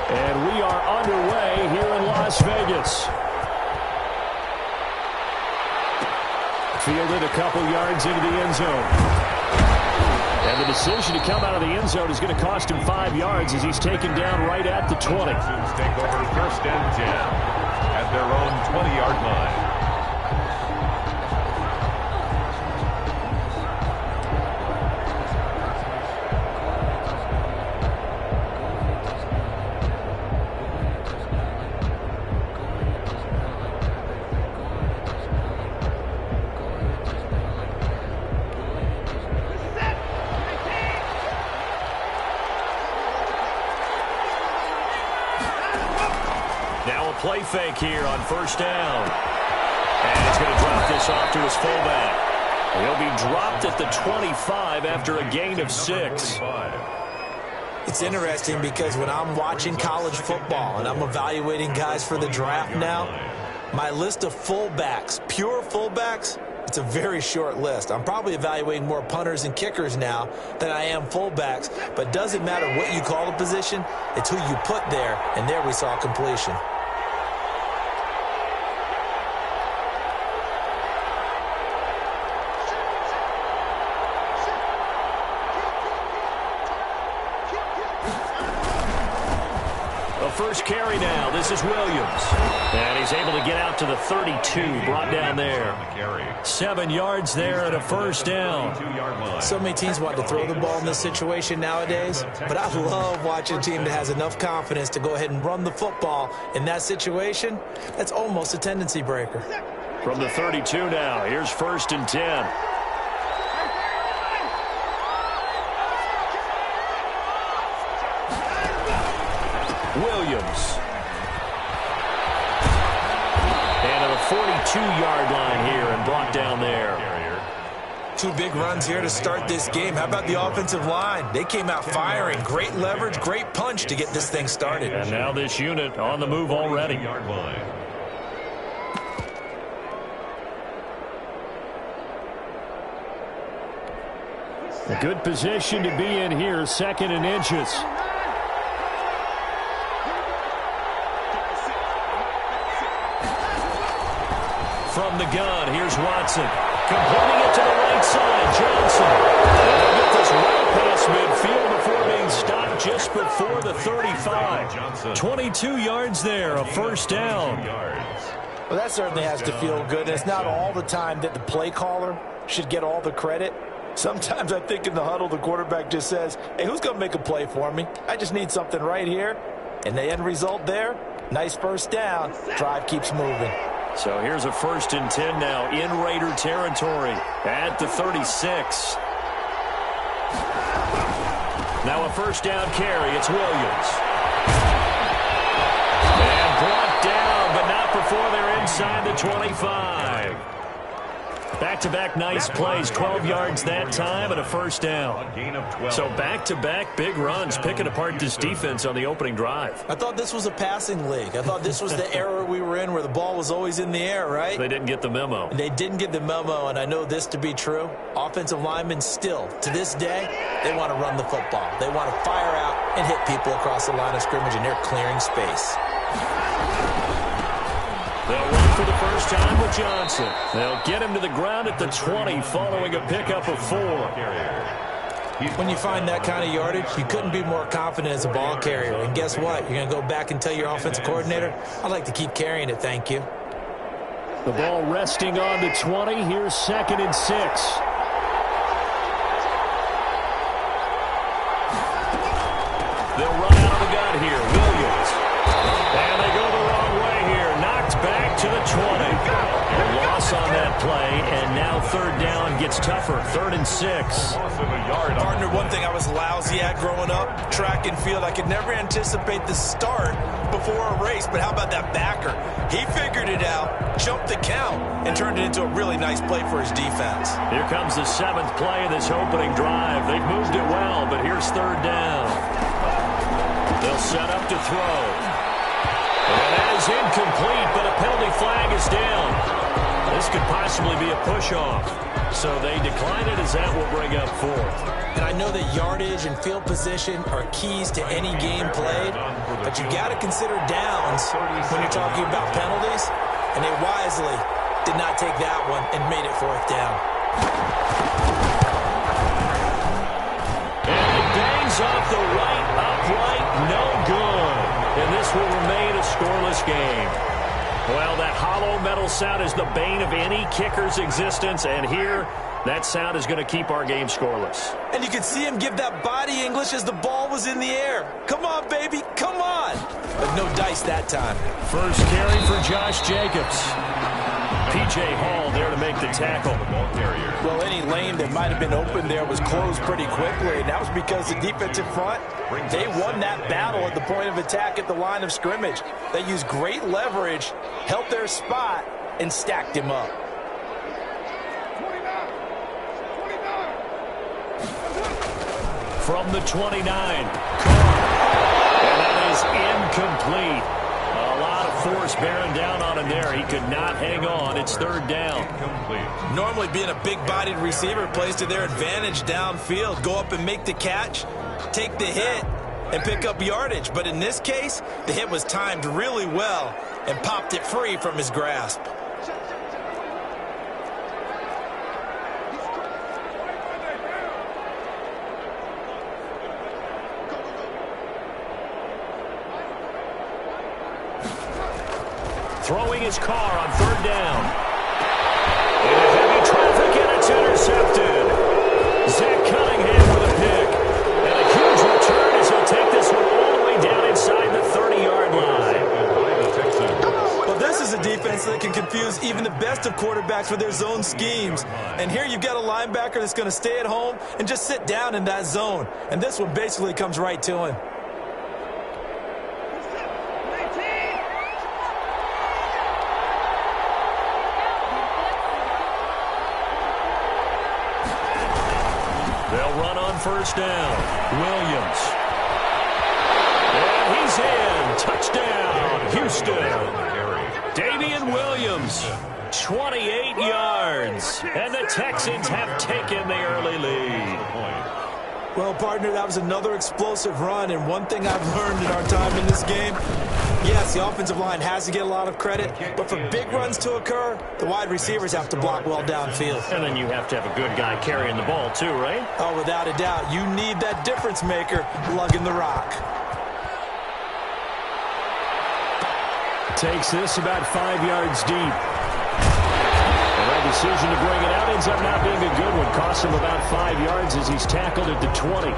And we are underway here in Las Vegas. Fielded a couple yards into the end zone. And the decision to come out of the end zone is going to cost him 5 yards as he's taken down right at the 20. Texans take over 1st and 10 at their own 20-yard line. Play fake here on 1st down. And he's going to drop this off to his fullback. He'll be dropped at the 25 after a gain of 6. It's interesting because when I'm watching college football and I'm evaluating guys for the draft now, my list of fullbacks, pure fullbacks, it's a very short list. I'm probably evaluating more punters and kickers now than I am fullbacks, but it doesn't matter what you call the position, it's who you put there, and there we saw completion. First carry now. This is Williams. And he's able to get out to the 32. Brought down there. 7 yards there and a 1st down. So many teams want to throw the ball in this situation nowadays. But I love watching a team that has enough confidence to go ahead and run the football in that situation. That's almost a tendency breaker. From the 32 now. Here's 1st and 10. Williams. And at the 42-yard line here and brought down there. 2 big runs here to start this game. How about the offensive line? They came out firing. Great leverage, great punch to get this thing started. And now this unit on the move already. A good position to be in here, 2nd and inches. From the gun, here's Watson. Completing it to the right side, Johnson. And they'll get this well past midfield before being stopped just before the 35. 22 yards there, a 1st down. Well, that certainly has to feel good. It's not all the time that the play caller should get all the credit. Sometimes I think in the huddle, the quarterback just says, hey, who's going to make a play for me? I just need something right here. And the end result there, nice 1st down. Drive keeps moving. So here's a 1st and 10 now in Raider territory at the 36. Now a 1st down carry. It's Williams. And brought down, but not before they're inside the 25. Back-to-back nice plays, 12 yards that time and a 1st down. So back-to-back big runs, picking apart this defense on the opening drive. I thought this was a passing league. I thought this was the era we were in where the ball was always in the air, right? They didn't get the memo. They didn't get the memo, and I know this to be true. Offensive linemen still, to this day, they want to run the football. They want to fire out and hit people across the line of scrimmage, and they're clearing space. They'll run for the 1st time with Johnson. They'll get him to the ground at the 20 following a pickup of 4. When you find that kind of yardage, you couldn't be more confident as a ball carrier. And guess what? You're going to go back and tell your offensive coordinator, I'd like to keep carrying it, thank you. The ball resting on the 20. Here's 2nd and 6. They'll run out of the gun here. Williams. And they go the wrong way here. Knocked back to the 20. A loss on that play, and now 3rd down gets tougher. 3rd and 6. Partner, one thing I was lousy at growing up, track and field, I could never anticipate the start before a race, but how about that backer? He figured it out, jumped the count, and turned it into a really nice play for his defense. Here comes the 7th play of this opening drive. They've moved it well, but here's 3rd down. They'll set up to throw. And that is incomplete, but a penalty flag is down. This could possibly be a push-off. So they decline it as that will bring up fourth. And I know that yardage and field position are keys to any game played, but you got to consider downs when you're talking about penalties, and they wisely did not take that one and made it fourth down. And it bangs off the right upright, no good. And this will remain a scoreless game. Well, that hollow metal sound is the bane of any kicker's existence, and here, that sound is going to keep our game scoreless. And you could see him give that body English as the ball was in the air. Come on, baby, come on. But no dice that time. First carry for Josh Jacobs. P.J. Hall there to make the tackle. Well, any lane that might have been open there was closed pretty quickly, and that was because the defensive front, they won that battle at the point of attack at the line of scrimmage. They used great leverage, held their spot, and stacked him up. From the 29, Carr. And that is incomplete. A lot of force bearing down on him there. He could not hang on. It's third down. Normally being a big-bodied receiver plays to their advantage downfield. Go up and make the catch, take the hit, and pick up yardage. But in this case, the hit was timed really well and popped it free from his grasp. Throwing his car on third down. In a heavy traffic, and it's intercepted. Zach Cunningham with a pick. And a huge return as he'll take this one all the way down inside the 30-yard line. Well, this is a defense that can confuse even the best of quarterbacks with their zone schemes. And here you've got a linebacker that's going to stay at home and just sit down in that zone. And this one basically comes right to him. They'll run on first down. Williams. And he's in. Touchdown, Houston. Damian Williams, 28 yards. And the Texans have taken the early lead. Well, partner, that was another explosive run, and one thing I've learned in our time in this game, yes, the offensive line has to get a lot of credit, but for big runs to occur, the wide receivers have to block well downfield. And then you have to have a good guy carrying the ball too, right? Oh, without a doubt. You need that difference maker lugging the rock. Takes this about 5 yards deep. And that decision to bring it out ends up not being a good one. Costs him about 5 yards as he's tackled at the 20.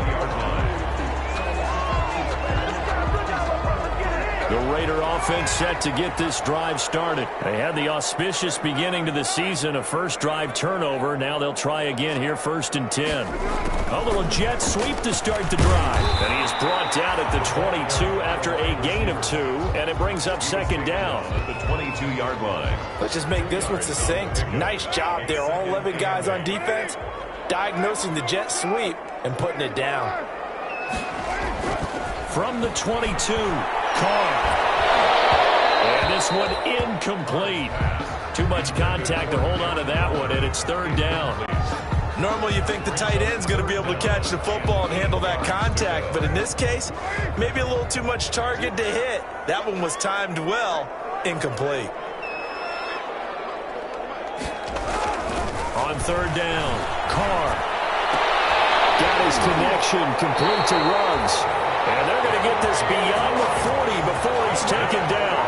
The Raider offense set to get this drive started. They had the auspicious beginning to the season, a first drive turnover. Now they'll try again here, 1st and 10. A little jet sweep to start the drive. And he is brought down at the 22 after a gain of 2, and it brings up 2nd down. At the 22-yard line. Let's just make this one succinct. Nice job there, all 11 guys on defense, diagnosing the jet sweep and putting it down. From the 22, Carr. And this one incomplete. Too much contact to hold on to that one, and it's 3rd down. Normally you think the tight end's going to be able to catch the football and handle that contact, but in this case, maybe a little too much target to hit. That one was timed well, incomplete. On 3rd down, Carr. Got his connection complete to Ruggs. And they're going to get this beyond the 40 before he's taken down.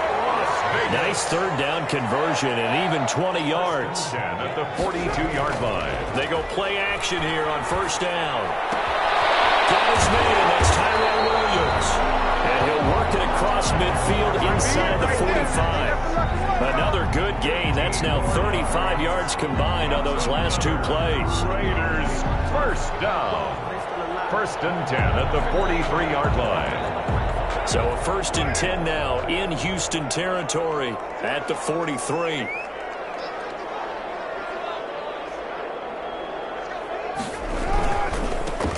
Nice 3rd down conversion and even 20 yards. At the 42-yard line. They go play action here on 1st down. Got his man, that's Tyrell Williams. And he'll work it across midfield inside the 45. Another good gain. That's now 35 yards combined on those last 2 plays. Raiders, 1st down. 1st and 10 at the 43-yard line. So a 1st and 10 now in Houston territory at the 43.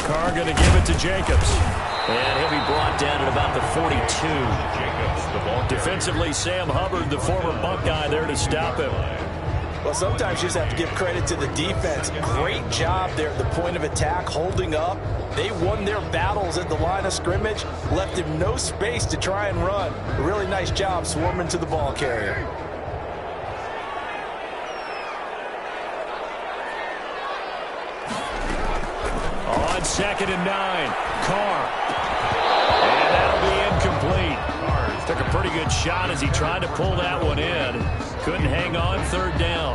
Carr going to give it to Jacobs. And he'll be brought down at about the 42. Jacobs, the ball. Defensively, Sam Hubbard, the former Buckeye, there to stop him. Well, sometimes you just have to give credit to the defense. Great job there at the point of attack, holding up. They won their battles at the line of scrimmage, left him no space to try and run. A really nice job swarming to the ball carrier. On 2nd and 9, Carr. And that'll be incomplete. Took a pretty good shot as he tried to pull that one in. Couldn't hang on 3rd down.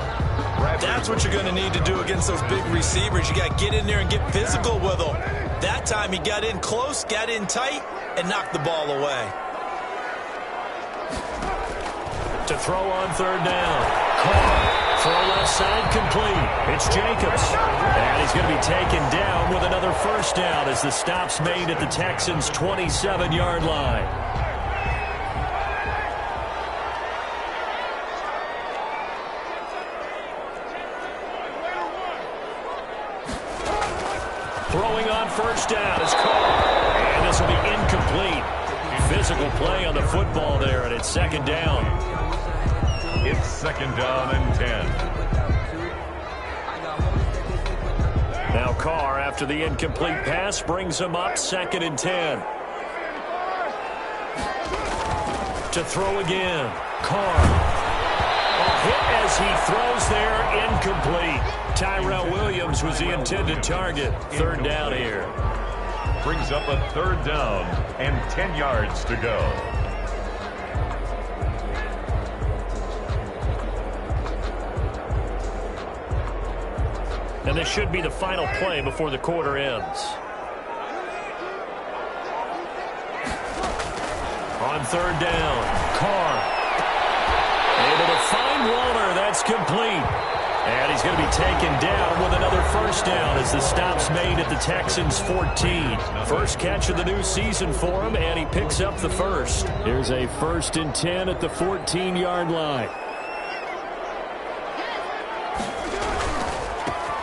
That's what you're going to need to do against those big receivers. You got to get in there and get physical with them. That time he got in close, got in tight, and knocked the ball away. To throw on 3rd down. Carr. Throw left side complete. It's Jacobs. And he's going to be taken down with another 1st down as the stop's made at the Texans' 27-yard line. Throwing on 1st down is Carr. And this will be incomplete. Physical play on the football there, and it's 2nd down. It's 2nd down and 10. Now Carr, after the incomplete pass, brings him up 2nd and 10. To throw again. Carr. A hit as he throws there, incomplete. Tyrell Williams was the intended target. 3rd down here. Brings up a 3rd down and 10 yards to go. And this should be the final play before the quarter ends. On 3rd down, Carr. Able to find Waller. That's complete. And he's going to be taken down with another 1st down as the stop's made at the Texans' 14. First catch of the new season for him, and he picks up the 1st. Here's a 1st and 10 at the 14-yard line.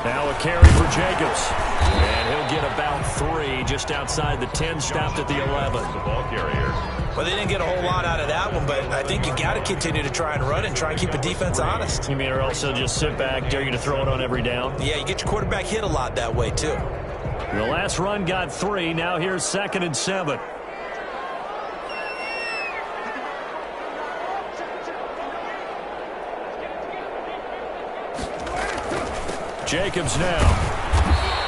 Now a carry for Jacobs. And he'll get about 3 just outside the 10, stopped at the 11. The ball carrier. Well, they didn't get a whole lot out of that one, but I think you got to continue to try and run and try and keep the defense honest. You mean or else they'll just sit back, dare you to throw it on every down? Yeah, you get your quarterback hit a lot that way, too. The last run got 3. Now here's 2nd and 7. Jacobs now.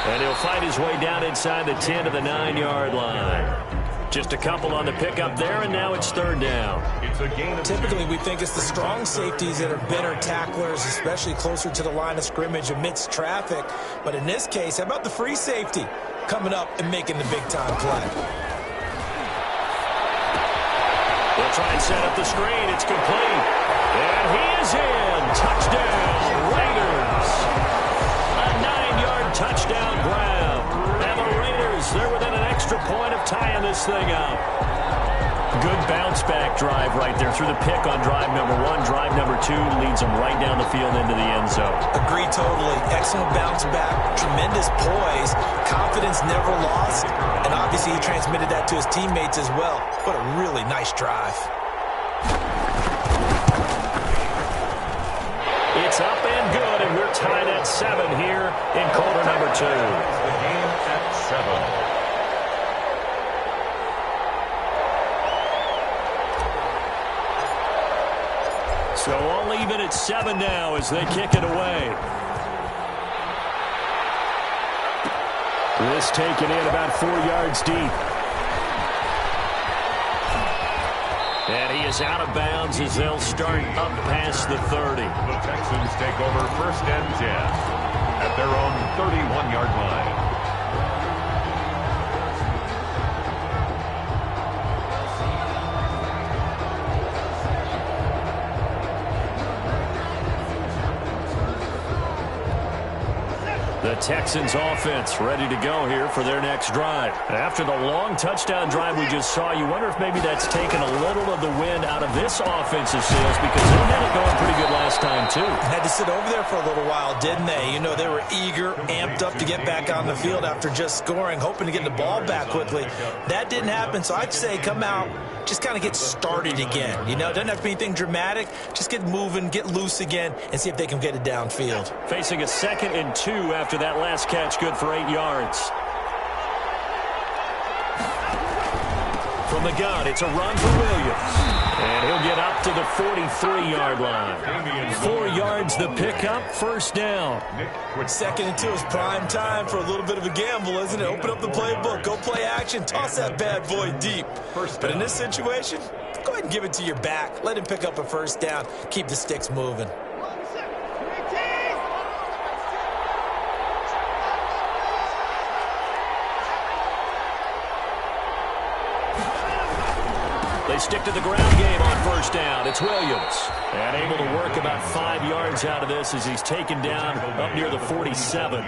And he'll fight his way down inside the 10 to the 9-yard line. Just a couple on the pickup there, and now it's 3rd down. It's a gain of Typically, we think it's the strong safeties that are better tacklers, especially closer to the line of scrimmage amidst traffic. But in this case, how about the free safety coming up and making the big-time play? They'll try and set up the screen. It's complete. And he is in. Touchdown, Raiders. A 9-yard touchdown grab. And the Raiders, they're within an extra point of tying this thing up. Good bounce-back drive right there through the pick on drive number 1. Drive number 2 leads them right down the field into the end zone. Agree totally. Excellent bounce-back, tremendous poise, confidence never lost, and obviously he transmitted that to his teammates as well. What a really nice drive. It's up and good, and we're tied at 7 here in quarter number 2. the game at 7. So all even at 7 now as they kick it away. This taken in about 4 yards deep. And he is out of bounds as they'll start up past the 30. The Texans take over 1st and 10 at their own 31-yard line. The Texans offense ready to go here for their next drive. After the long touchdown drive we just saw, you wonder if maybe that's taken a little of the wind out of this offensive sails, because they had it going pretty good last time too. Had to sit over there for a little while, didn't they? You know, they were eager, amped up to get back on the field after just scoring, hoping to get the ball back quickly. That didn't happen, so I'd say come out, just kind of get started again. You know, it doesn't have to be anything dramatic. Just get moving, get loose again, and see if they can get it downfield. Facing a 2nd and 2 after that last catch, good for 8 yards. From the gun, it's a run for Williams. And he'll get up to the 43-yard line. 4 yards the pickup, first down. 2nd and 2 is prime time for a little bit of a gamble, isn't it? Open up the playbook, go play action, toss that bad boy deep. But in this situation, go ahead and give it to your back. Let him pick up a first down. Keep the sticks moving. They stick to the ground game on first down. It's Williams. And able to work about 5 yards out of this as he's taken down up near the 47.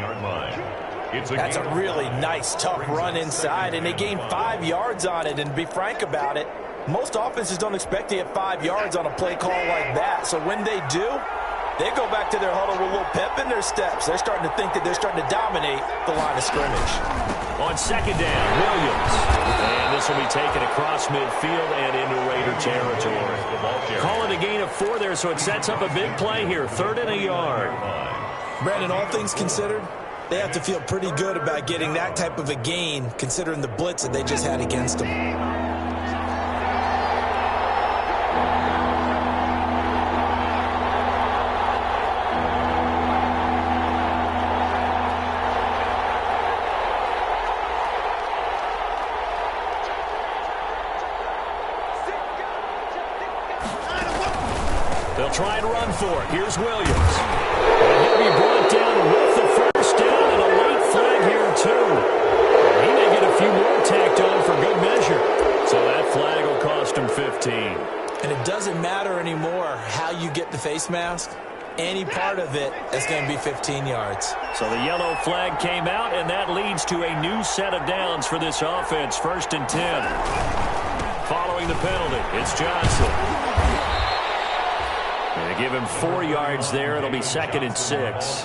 That's a really nice, tough run inside, and they gained 5 yards on it. And to be frank about it, most offenses don't expect to get 5 yards on a play call like that. So when they do, they go back to their huddle with a little pep in their steps. They're starting to think that they're starting to dominate the line of scrimmage. On second down, Williams. And this will be taken across midfield and into Raider territory. Call it a gain of 4 there, so it sets up a big play here. 3rd and a yard. Brandon, all things considered, they have to feel pretty good about getting that type of a gain, considering the blitz that they just had against them. They'll try and run for it. Here's Williams. And he'll be brought down with the first down and a late flag here, too. And he may get a few more tacked on for good measure. So that flag will cost him 15. And it doesn't matter anymore how you get the face mask. Any part of it is going to be 15 yards. So the yellow flag came out, and that leads to a new set of downs for this offense. 1st and 10. Following the penalty, it's Johnson. They give him 4 yards there. It'll be 2nd and 6.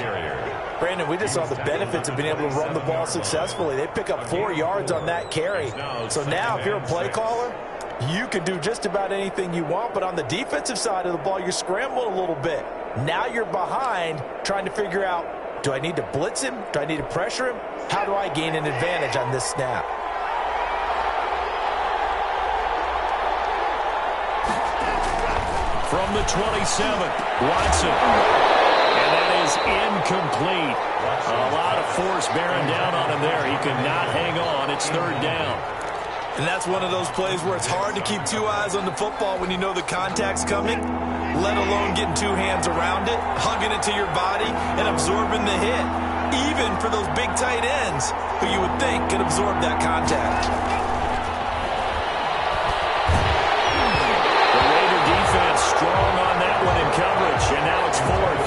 Brandon, we just saw the benefits of being able to run the ball successfully. They pick up 4 yards on that carry. So now if you're a play caller, you can do just about anything you want. But on the defensive side of the ball, you're scrambling a little bit. Now you're behind trying to figure out, do I need to blitz him? Do I need to pressure him? How do I gain an advantage on this snap? From the 27, Watson. And that is incomplete. A lot of force bearing down on him there. He could not hang on. It's 3rd down. And that's one of those plays where it's hard to keep 2 eyes on the football when you know the contact's coming, let alone getting 2 hands around it, hugging it to your body, and absorbing the hit. Even for those big tight ends who you would think could absorb that contact. Strong on that one in coverage, and now it's 4th.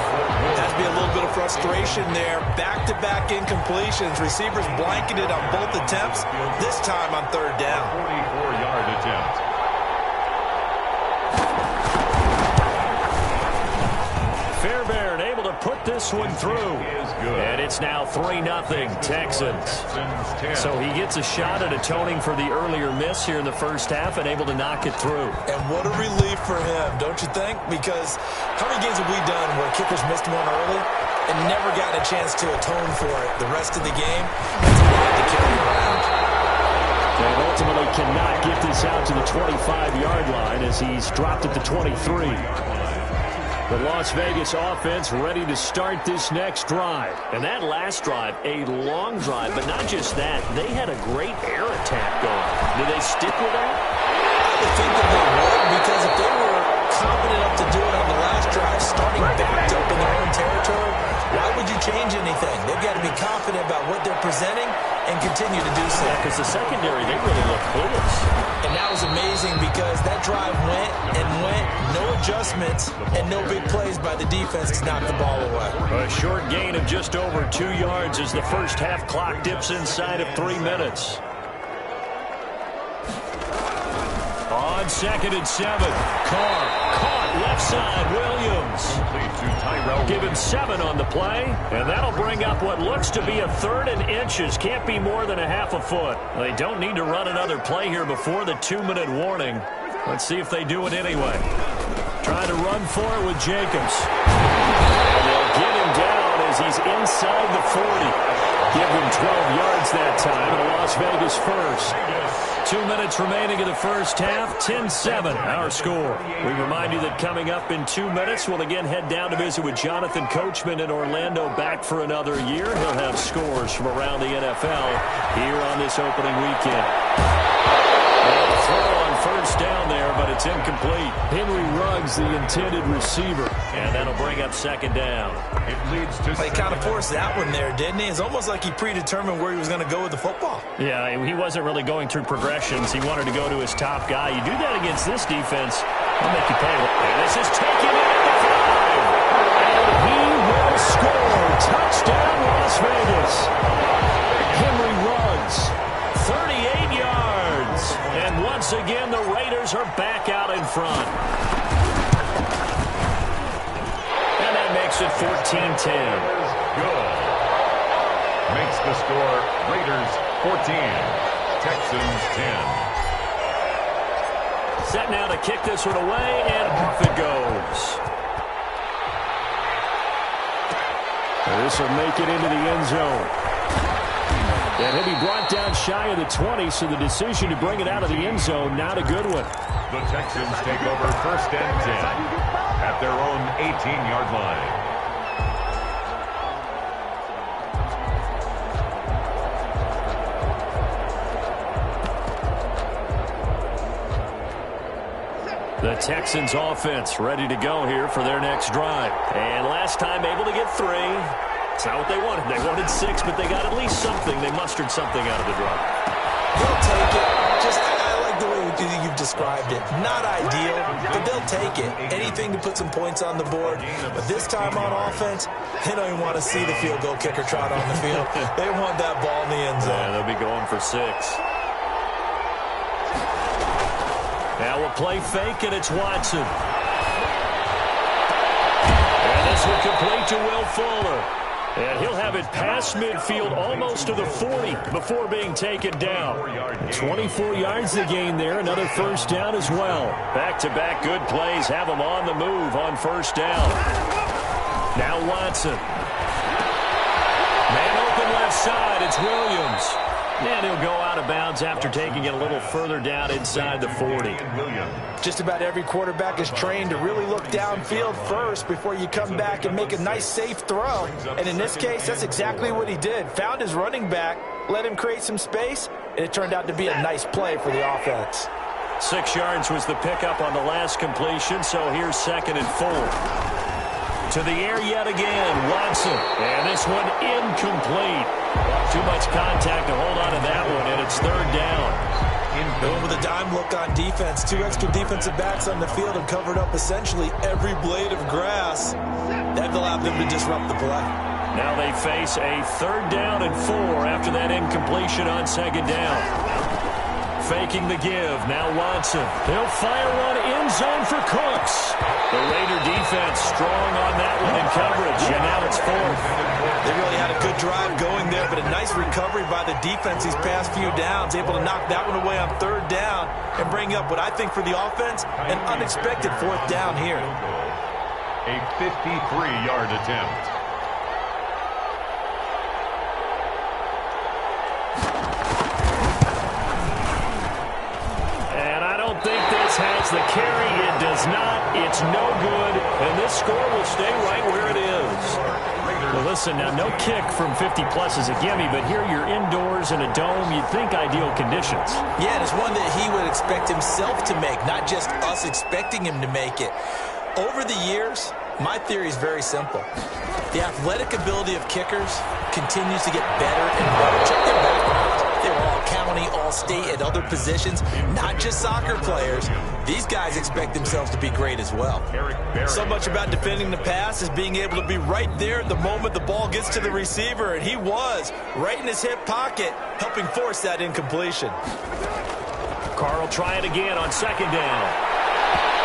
Has to be a little bit of frustration there. Back-to-back incompletions. Receivers blanketed on both attempts, this time on 3rd down. 44-yard attempt. Fairbairn able to put this one through. And it's now 3-0 Texans. So he gets a shot at atoning for the earlier miss here in the first half and able to knock it through. And what a relief for him, don't you think? Because how many games have we done where kickers missed one early and never gotten a chance to atone for it the rest of the game? That's a lot to carry around. And ultimately cannot get this out to the 25-yard line as he's dropped at the 23. The Las Vegas offense ready to start this next drive. And that last drive, a long drive, but not just that. They had a great air attack going. Do they stick with that? I would think that they would, because if they were confident enough to do it on the last drive, starting backed up in their own territory, why would you change anything? They've got to be confident about what they're presenting and continue to do so. Because the secondary, they really look clueless. And that was amazing. amazing because that drive went and went, no adjustments, and no big plays by the defense to knock the ball away. A short gain of just over 2 yards as the first half clock dips inside of 3 minutes. On 2nd and 7, Carr caught left side, Williams. Give him 7 on the play, and that'll bring up what looks to be a 3rd and inches. Can't be more than a half a foot. They don't need to run another play here before the 2-minute warning. Let's see if they do it anyway. Trying to run for it with Jacobs. And they'll get him down as he's inside the 40. Give him 12 yards that time, and a Las Vegas first. 2 minutes remaining in the first half, 10-7, our score. We remind you that coming up in 2 minutes, we'll again head down to visit with Jonathan Coachman in Orlando, back for another year. He'll have scores from around the NFL here on this opening weekend. Throw on first down there, but it's incomplete. Henry Ruggs, the intended receiver, and that'll bring up 2nd down. It leads to He kind of forced that one there, didn't he? It's almost like he predetermined where he was going to go with the football. Yeah, he wasn't really going through progressions. He wanted to go to his top guy. You do that against this defense, they'll make you pay. And this is taken in at the 5. And he will score. Touchdown, Las Vegas. Henry Ruggs, 38 yards. And once again, the Raiders are back out in front. And that makes it 14-10. good. Makes the score Raiders 14, Texans 10. Set now to kick this one away, and off it goes. This will make it into the end zone. And he'll be brought down shy of the 20, so the decision to bring it out of the end zone, not a good one. The Texans take over 1st and 10 at their own 18-yard line. The Texans offense ready to go here for their next drive. And last time able to get 3. It's not what they wanted. They wanted 6, but they got at least something. They mustered something out of the drive. They'll take it. I like the way you've described it. Not ideal, but they'll take it. Anything to put some points on the board. But this time on offense, they don't even want to see the field goal kicker trot on the field. They want that ball in the end zone. Yeah, they'll be going for 6. Now a play fake, and it's Watson. And this will complete to Will Fuller. And he'll have it past midfield almost to the 40 before being taken down. 24 yards to gain there. Another first down as well. Back-to-back good plays have him on the move on first down. Now Watson. Man open left side. It's Williams. And he'll go out of bounds after taking it a little further down inside the 40. Just about every quarterback is trained to really look downfield first before you come back and make a nice, safe throw. And in this case, that's exactly what he did. Found his running back, let him create some space, and it turned out to be a nice play for the offense. 6 yards was the pickup on the last completion, so here's 2nd and 4. To the air yet again, Watson. And this one incomplete. Too much contact to hold on to that one, and it's 3rd down. Going with a dime look on defense. 2 extra defensive backs on the field and covered up essentially every blade of grass. That allowed them to disrupt the play. Now they face a 3rd down and 4 after that incompletion on 2nd down. Faking the give. Now Watson. He'll fire one end zone for Cooks. The Raider defense strong on that one in coverage, and now it's 4th. They really had a good drive going there, but a nice recovery by the defense these past few downs, able to knock that one away on 3rd down and bring up what I think for the offense, an unexpected 4th down here. A 53-yard attempt. Has the carry. It does not. It's no good. And this score will stay right where it is. Well, listen, now no kick from 50-plus is a gimme, but here you're indoors in a dome. You'd think ideal conditions. Yeah, and it's one that he would expect himself to make, not just us expecting him to make it. Over the years, my theory is very simple. The athletic ability of kickers continues to get better and better. Check their backgrounds. They were all county, all state, and other positions, not just soccer players. These guys expect themselves to be great as well. So much about defending the pass is being able to be right there at the moment the ball gets to the receiver, and he was right in his hip pocket, helping force that incompletion. Carl try it again on second down.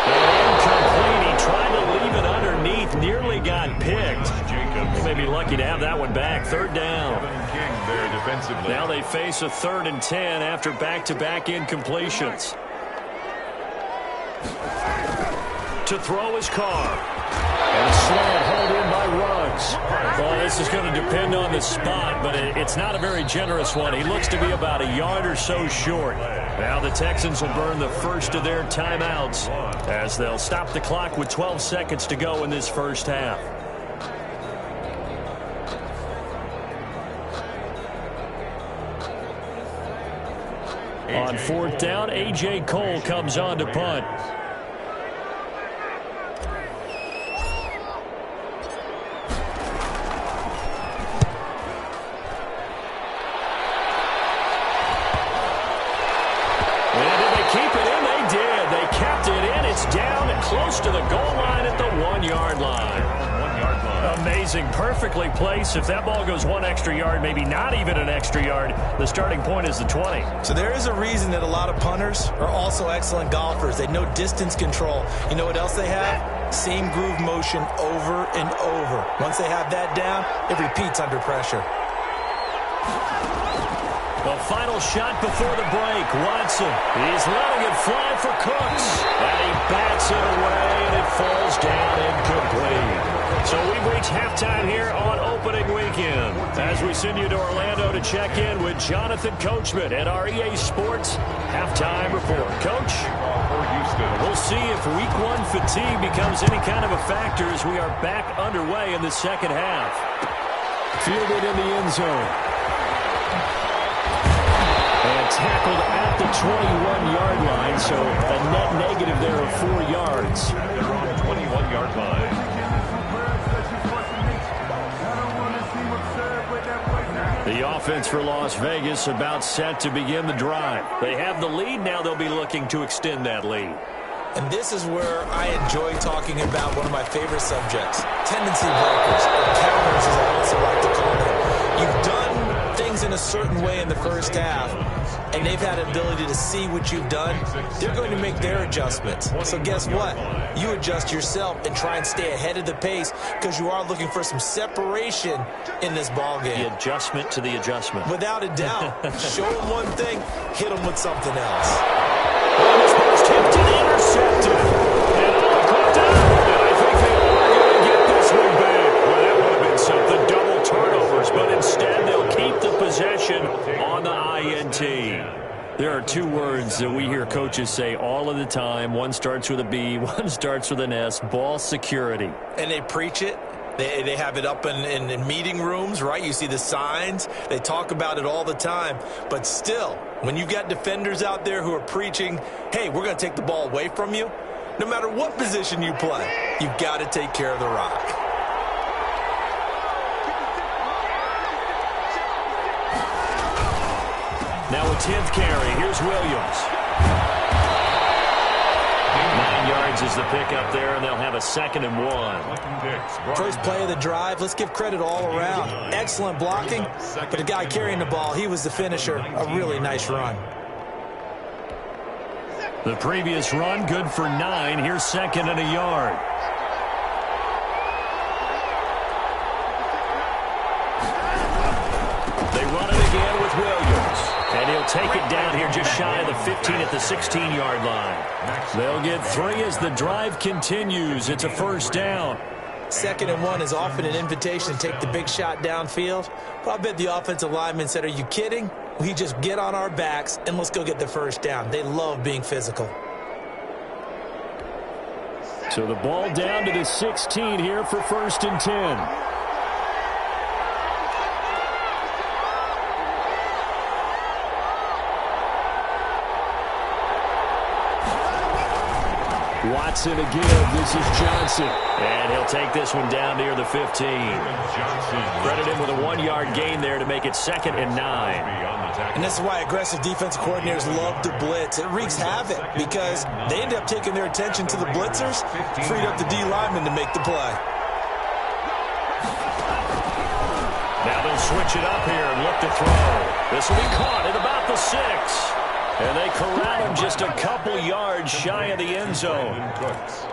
Incomplete. He tried to leave it underneath, nearly got picked. They may be lucky to have that one back. Third down. Now they face a 3rd and 10 after back-to-back incompletions. To throw his Carr. And a slant hauled in by Ruggs. Well, this is going to depend on the spot, but it's not a very generous one. He looks to be about a yard or so short. Now the Texans will burn the first of their timeouts as they'll stop the clock with 12 seconds to go in this first half. On 4th down, A.J. Cole comes on to punt. Close to the goal line at the 1-yard line. Amazing. Perfectly placed. If that ball goes 1 extra yard, maybe not even an extra yard, the starting point is the 20. So there is a reason that a lot of punters are also excellent golfers. They know distance control. You know what else they have? Same groove motion over and over. Once they have that down, it repeats under pressure. The final shot before the break. Watson. He's letting it fly for Cooks. And he bats it away, and it falls down incomplete. So we've reached halftime here on opening weekend as we send you to Orlando to check in with Jonathan Coachman at our EA Sports Halftime Report. Coach, we'll see if Week 1 fatigue becomes any kind of a factor as we are back underway in the second half. Fielded in the end zone. And tackled at the 21-yard line, so a net negative there of 4 yards. They're on the 21-yard line. The offense for Las Vegas about set to begin the drive. They have the lead. Now they'll be looking to extend that lead. And this is where I enjoy talking about one of my favorite subjects, tendency breakers, or counters as I also like to call them. You've done things in a certain way in the first half, and they've had an ability to see what you've done. They're going to make their adjustments. So guess what? You adjust yourself and try and stay ahead of the pace because you are looking for some separation in this ballgame. The adjustment to the adjustment. Without a doubt. Show them one thing, hit them with something else. Well, this ball's tipped and intercepted. And all caught down. And I think they are going to get this one back. Well, that would have been something. Double turnovers, but instead they'll keep the possession on the INT. There are 2 words that we hear coaches say all of the time. One starts with a B, one starts with an S, ball security. And they preach it. They have it up in meeting rooms, right? You see the signs. They talk about it all the time. But still, when you've got defenders out there who are preaching, hey, we're going to take the ball away from you, no matter what position you play, you've got to take care of the rock. Now a 10th carry. Here's Williams. 9 yards is the pickup there, and they'll have a 2nd and 1. First play of the drive. Let's give credit all around. Excellent blocking, but the guy carrying the ball, he was the finisher. A really nice run. The previous run, good for 9. Here's 2nd and a yard. They run it again with Williams. And he'll take it down here just shy of the 15 at the 16-yard line. They'll get 3 as the drive continues. It's a first down. 2nd and 1 is often an invitation to take the big shot downfield. But I bet the offensive lineman said, are you kidding? We just get on our backs and let's go get the first down. They love being physical. So the ball down to the 16 here for 1st and 10. Watson to give. This is Johnson. And he'll take this one down near the 15. Credit him with a 1-yard gain there to make it 2nd and 9. And this is why aggressive defensive coordinators love to blitz. It wreaks havoc because they end up taking their attention to the blitzers, freed up the D lineman to make the play. Now they'll switch it up here and look to throw. This will be caught at about the 6. And they corral him just a couple yards shy of the end zone.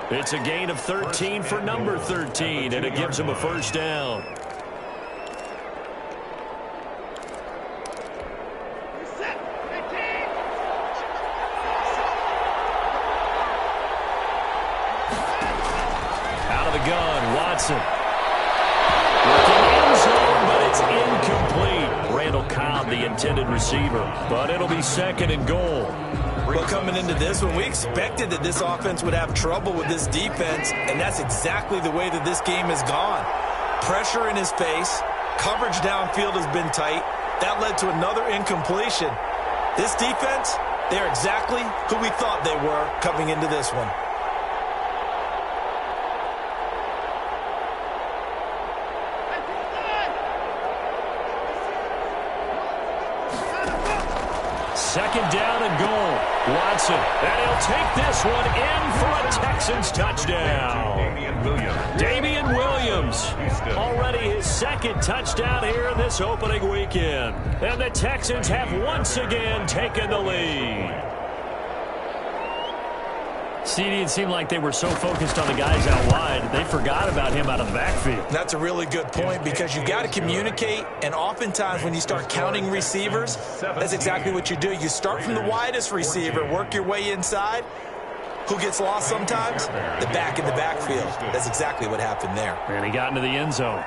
It's a gain of 13 for number 13, and it gives him a first down. Out of the gun, Watson. Looking end zone, but it's incomplete. Randall Cobb, the intended receiver, but it'll be 2nd and goal. Well, coming into this one, we expected that this offense would have trouble with this defense, and that's exactly the way that this game has gone. Pressure in his face, coverage downfield has been tight. That led to another incompletion. This defense, they're exactly who we thought they were coming into this one. Second down and goal. Watson, and he'll take this one in for a Texans touchdown. Damian Williams, already his 2nd touchdown here in this opening weekend. And the Texans have once again taken the lead. CD, it seemed like they were so focused on the guys out wide, they forgot about him out of the backfield. That's a really good point because you got to communicate, and oftentimes when you start counting receivers, that's exactly what you do. You start from the widest receiver, work your way inside. Who gets lost sometimes? The back in the backfield. That's exactly what happened there. And he got into the end zone.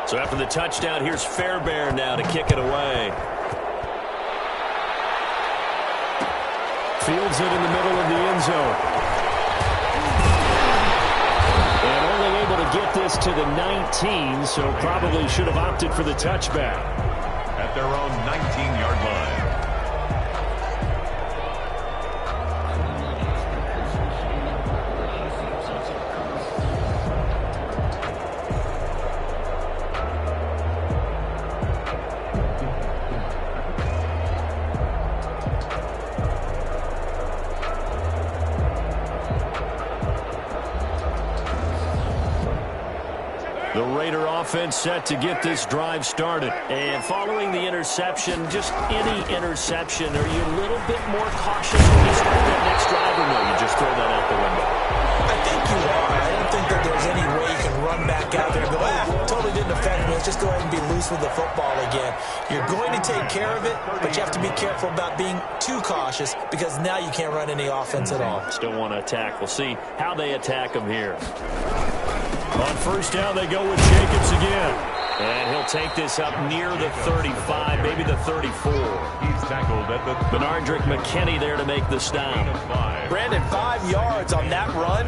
So after the touchdown, here's Fairbairn now to kick it away. Fields it in the middle of the end zone. And only able to get this to the 19, so probably should have opted for the touchback. At their own 19-yard line. The Raider offense set to get this drive started. And following the interception, just any interception, are you a little bit more cautious when you start that next drive, or no, you just throw that out the window? I think you are. I don't think that there's any way you can run back out there and go, totally didn't affect me. Let's just go ahead and be loose with the football again. You're going to take care of it, but you have to be careful about being too cautious because now you can't run any offense at all. Still want to attack. We'll see how they attack them here. On first down, they go with Jacobs again. And he'll take this up near the 35, maybe the 34. He's tackled at the Benardrick McKinney there to make the stop. Brandon, 5 yards on that run.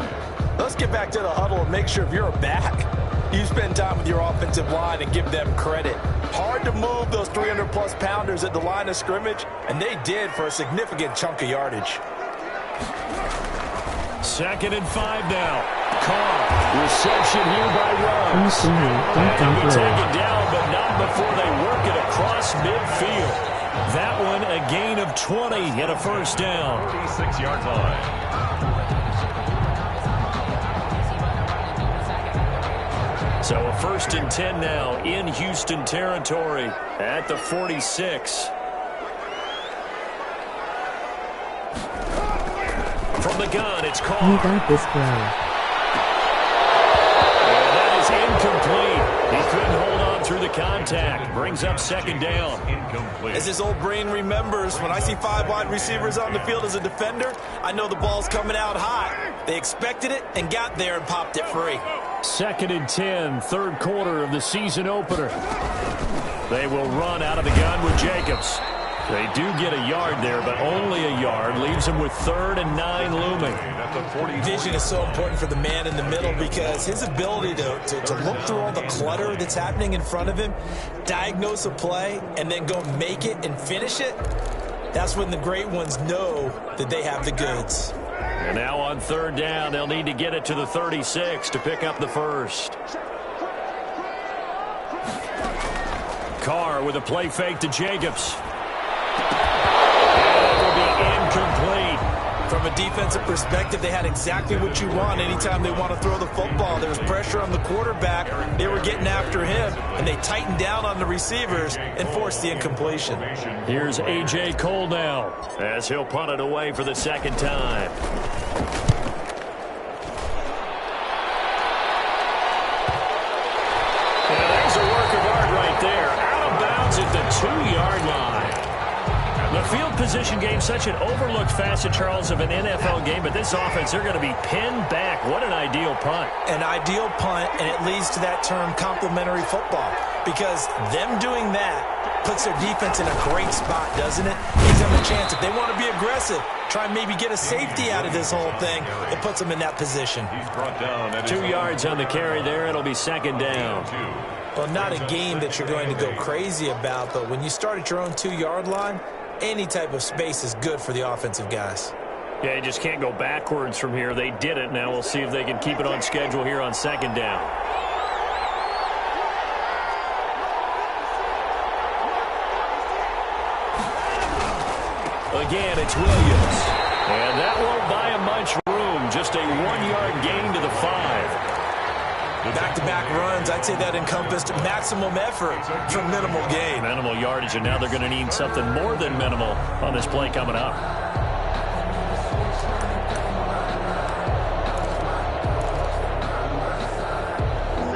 Let's get back to the huddle and make sure if you're a back, you spend time with your offensive line and give them credit. Hard to move those 300-plus pounders at the line of scrimmage, and they did for a significant chunk of yardage. 2nd and 5 now. Carr, reception here by Ruggs. And he'll be taken down, but not before they work it across midfield. That one a gain of 20 and a first down. 36-yard line. So a 1st and 10 now in Houston territory at the 46. From the gun, it's caught. You got this, bro. Incomplete. He couldn't hold on through the contact. Brings up 2nd down. Incomplete. As his old brain remembers, when I see 5 wide receivers on the field as a defender, I know the ball's coming out high. They expected it and got there and popped it free. 2nd and 10, 3rd quarter of the season opener. They will run out of the gun with Jacobs. They do get a yard there, but only a yard. Leaves them with 3rd and 9 looming. Vision is so important for the man in the middle because his ability to look through all the clutter that's happening in front of him, diagnose a play, and then go make it and finish it, That's when the great ones know that they have the goods. And now on third down, they'll need to get it to the 36 to pick up the first. Carr with a play fake to Jacobs. And it will be incomplete. From a defensive perspective, they had exactly what you want anytime they want to throw the football. There was pressure on the quarterback. They were getting after him, and they tightened down on the receivers and forced the incompletion. Here's A.J. Cole now as he'll punt it away for the second time. And that's a work of art right there. Out of bounds at the 2-yard line. The field position game, such an overlooked facet, Charles, of an NFL game, but this offense, they're going to be pinned back. What an ideal punt. An ideal punt, and it leads to that term complementary football, because them doing that puts their defense in a great spot, doesn't it? Gives them a chance. If they want to be aggressive, try and maybe get a safety out of this whole thing, it puts them in that position. 2 yards on the carry there. It'll be second down. Well, not a game that you're going to go crazy about, but when you start at your own 2-yard line, any type of space is good for the offensive guys. Yeah, you just can't go backwards from here. They did it. Now we'll see if they can keep it on schedule here on second down. Again, it's Williams. And that won't buy him much room. Just a 1-yard gain to the 5. Back-to-back runs, I'd say that encompassed maximum effort for minimal gain. Minimal yardage, and now they're going to need something more than minimal on this play coming up.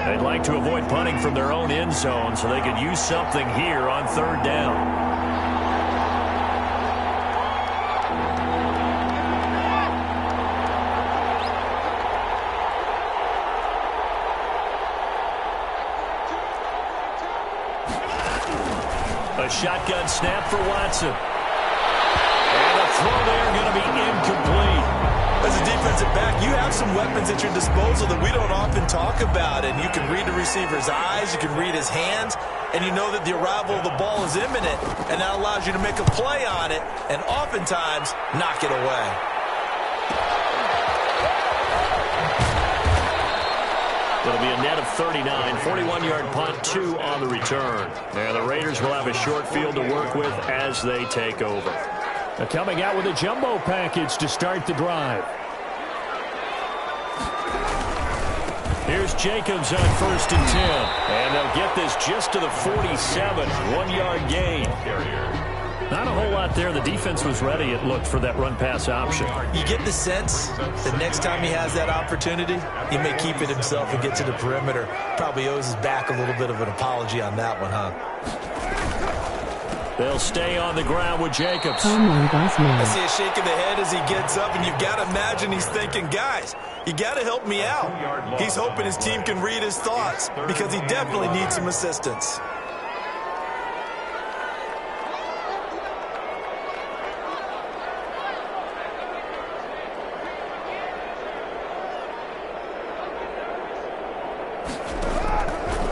They'd like to avoid punting from their own end zone, so they could use something here on third down. Shotgun snap for Watson. And the throw there going to be incomplete. As a defensive back, you have some weapons at your disposal that we don't often talk about. And you can read the receiver's eyes, you can read his hands, and you know that the arrival of the ball is imminent. And that allows you to make a play on it and oftentimes knock it away. It'll be a net of 39, 41-yard punt, 2 on the return. And the Raiders will have a short field to work with as they take over. They're coming out with a jumbo package to start the drive. Here's Jacobs on 1st and 10. And they'll get this just to the 47, 1-yard gain. Not a whole lot there. The defense was ready, it looked, for that run-pass option. You get the sense that next time he has that opportunity, he may keep it himself and get to the perimeter. Probably owes his back a little bit of an apology on that one, huh? They'll stay on the ground with Jacobs. I see a shake of the head as he gets up, and you've got to imagine he's thinking, guys, you got to help me out. He's hoping his team can read his thoughts because he definitely needs some assistance.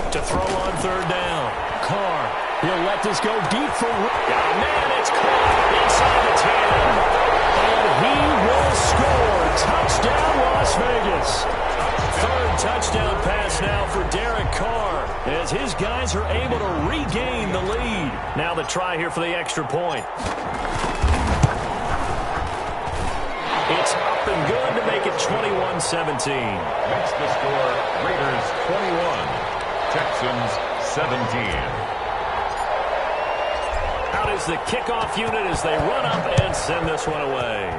To throw on third down. Carr. He'll let this go deep for... Oh, man, it's caught inside the 10. And he will score. Touchdown, Las Vegas. Third touchdown pass now for Derek Carr as his guys are able to regain the lead. Now the try here for the extra point. It's up and good to make it 21-17. Makes the score Raiders 21. Texans 17. Out is the kickoff unit as they run up and send this one away.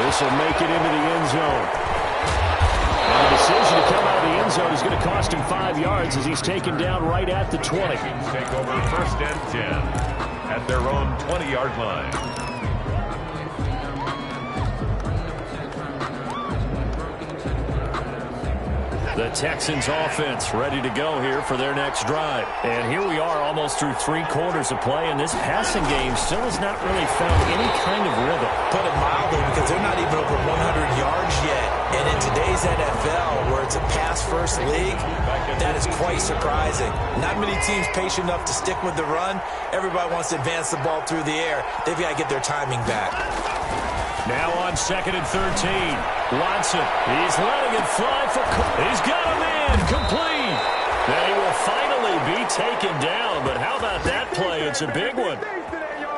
This will make it into the end zone. And the decision to come out of the end zone is going to cost him 5 yards as he's taken down right at the 20. Texans take over 1st and 10 at their own 20-yard line. The Texans offense ready to go here for their next drive. And here we are almost through 3 quarters of play, and this passing game still has not really found any kind of rhythm. Put it mildly, because they're not even over 100 yards yet. And in today's NFL, where it's a pass-first league, that is quite surprising. Not many teams patient enough to stick with the run. Everybody wants to advance the ball through the air. They've got to get their timing back. Now on 2nd and 13. Watson, he's letting it fly for... He's got him in, complete. And he will finally be taken down. But how about that play? It's a big one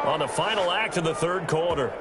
on the final act of the 3rd quarter.